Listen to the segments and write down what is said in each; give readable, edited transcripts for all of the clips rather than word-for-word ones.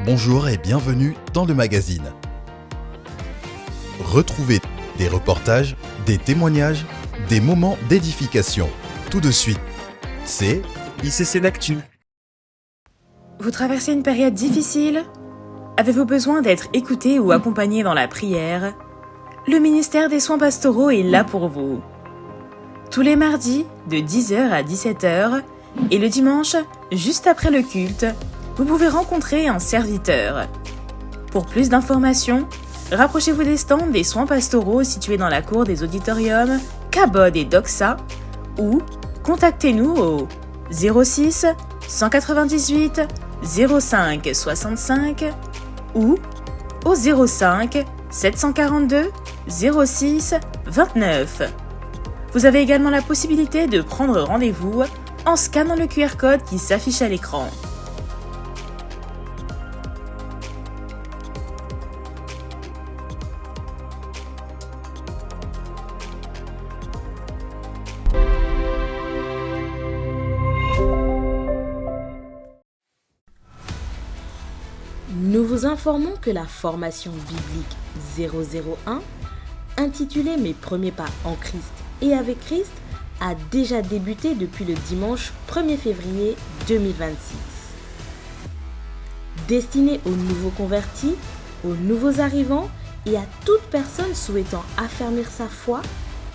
Bonjour et bienvenue dans le magazine. Retrouvez des reportages, des témoignages, des moments d'édification. Tout de suite, c'est ICC l'Actu. Vous traversez une période difficile ? Avez-vous besoin d'être écouté ou accompagné dans la prière ? Le ministère des soins pastoraux est là pour vous. Tous les mardis, de 10h à 17h, et le dimanche, juste après le culte, vous pouvez rencontrer un serviteur. Pour plus d'informations, rapprochez-vous des stands des soins pastoraux situés dans la cour des auditoriums Cabod et Doxa ou contactez-nous au 06 198 05 65 ou au 05 742 06 29. Vous avez également la possibilité de prendre rendez-vous en scannant le QR code qui s'affiche à l'écran. Nous vous informons que la formation biblique 001, intitulée « Mes premiers pas en Christ et avec Christ », a déjà débuté depuis le dimanche 1er février 2026. Destinée aux nouveaux convertis, aux nouveaux arrivants et à toute personne souhaitant affermir sa foi,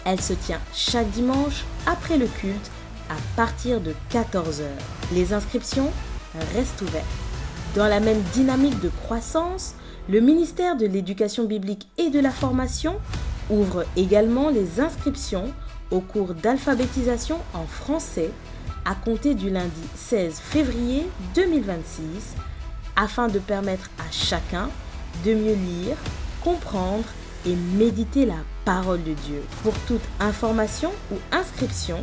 elle se tient chaque dimanche après le culte à partir de 14h. Les inscriptions restent ouvertes. Dans la même dynamique de croissance, le ministère de l'Éducation biblique et de la formation ouvre également les inscriptions au cours d'alphabétisation en français à compter du lundi 16 février 2026 afin de permettre à chacun de mieux lire, comprendre et méditer la parole de Dieu. Pour toute information ou inscription,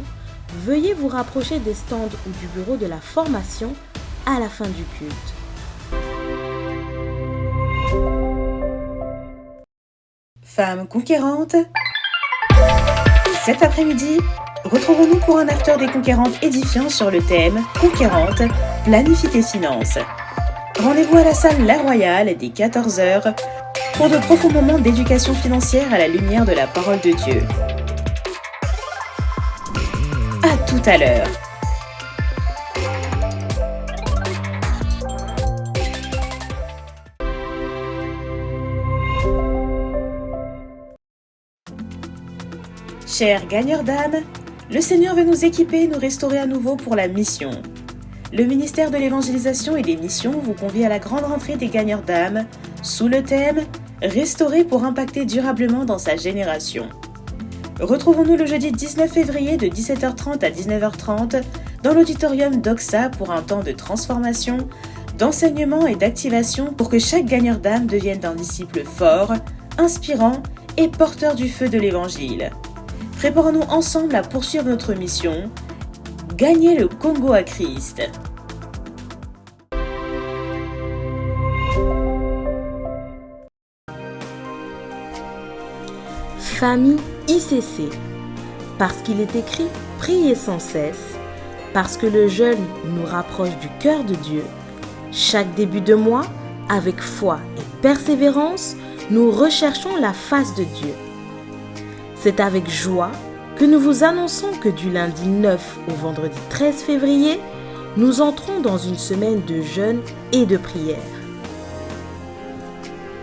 veuillez vous rapprocher des stands ou du bureau de la formation à la fin du culte. Femmes conquérantes. Cet après-midi, retrouvons-nous pour un after des conquérantes édifiant sur le thème Conquérantes, planifie tes finances. Rendez-vous à la salle La Royale dès 14h pour de profonds moments d'éducation financière à la lumière de la parole de Dieu. À tout à l'heure. Chers gagneurs d'âme, le Seigneur veut nous équiper et nous restaurer à nouveau pour la mission. Le ministère de l'évangélisation et des missions vous convie à la grande rentrée des gagneurs d'âme sous le thème « Restaurer pour impacter durablement dans sa génération ». Retrouvons-nous le jeudi 19 février de 17h30 à 19h30 dans l'auditorium Doxa pour un temps de transformation, d'enseignement et d'activation pour que chaque gagneur d'âme devienne un disciple fort, inspirant et porteur du feu de l'évangile. Préparons-nous ensemble à poursuivre notre mission, gagner le Congo à Christ. Famille ICC, parce qu'il est écrit « Priez sans cesse », parce que le jeûne nous rapproche du cœur de Dieu. Chaque début de mois, avec foi et persévérance, nous recherchons la face de Dieu. C'est avec joie que nous vous annonçons que du lundi 9 au vendredi 13 février, nous entrons dans une semaine de jeûne et de prière.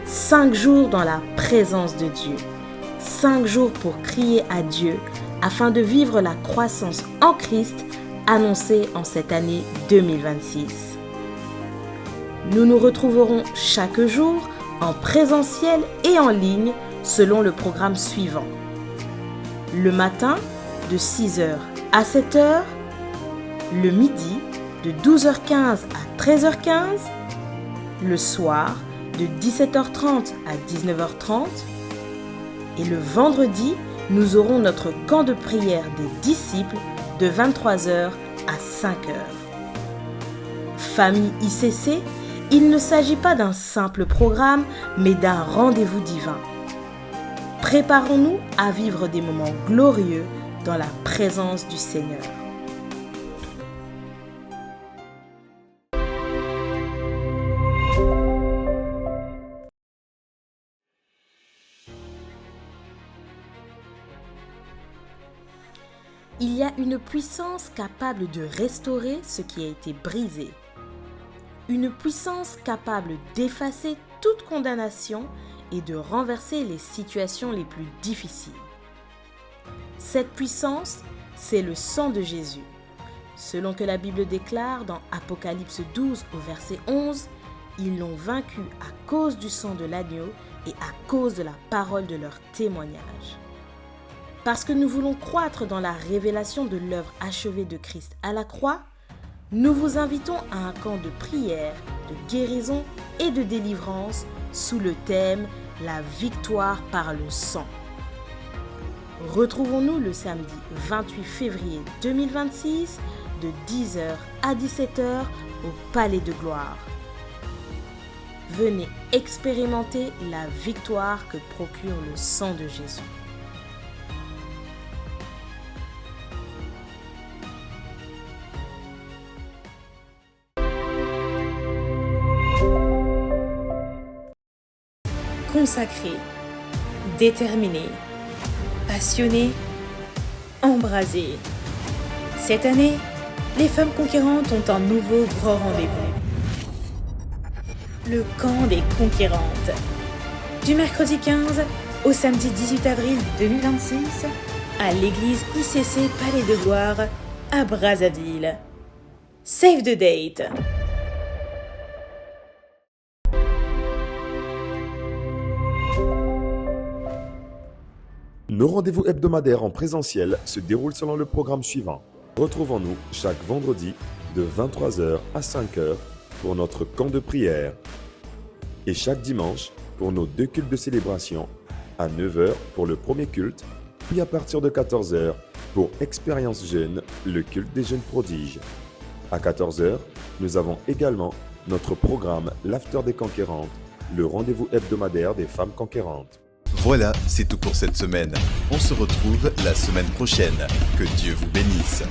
5 jours dans la présence de Dieu. 5 jours pour crier à Dieu afin de vivre la croissance en Christ annoncée en cette année 2026. Nous nous retrouverons chaque jour en présentiel et en ligne selon le programme suivant. Le matin de 6h à 7h, le midi de 12h15 à 13h15, le soir de 17h30 à 19h30 et le vendredi, nous aurons notre camp de prière des disciples de 23h à 5h. Famille ICC, il ne s'agit pas d'un simple programme, mais d'un rendez-vous divin. Préparons-nous à vivre des moments glorieux dans la présence du Seigneur. Il y a une puissance capable de restaurer ce qui a été brisé. Une puissance capable d'effacer toute condamnation et de renverser les situations les plus difficiles. Cette puissance, c'est le sang de Jésus. Selon que la Bible déclare dans Apocalypse 12 au verset 11, ils l'ont vaincu à cause du sang de l'agneau et à cause de la parole de leur témoignage. Parce que nous voulons croître dans la révélation de l'œuvre achevée de Christ à la croix, nous vous invitons à un camp de prière, de guérison et de délivrance sous le thème « La victoire par le sang ». Retrouvons-nous le samedi 28 février 2026 de 10h à 17h au Palais de Gloire. Venez expérimenter la victoire que procure le sang de Jésus. Consacré, déterminé, passionné, embrasé. Cette année, les femmes conquérantes ont un nouveau grand rendez-vous. Le camp des conquérantes. Du mercredi 15 au samedi 18 avril 2026 à l'église ICC Palais de Gloire à Brazzaville. Save the date! Nos rendez-vous hebdomadaires en présentiel se déroulent selon le programme suivant. Retrouvons-nous chaque vendredi de 23h à 5h pour notre camp de prière et chaque dimanche pour nos 2 cultes de célébration à 9h pour le premier culte, puis à partir de 14h pour Expérience Jeune, le culte des jeunes prodiges. À 14h, nous avons également notre programme L'After des Conquérantes, le rendez-vous hebdomadaire des femmes conquérantes. Voilà, c'est tout pour cette semaine. On se retrouve la semaine prochaine. Que Dieu vous bénisse.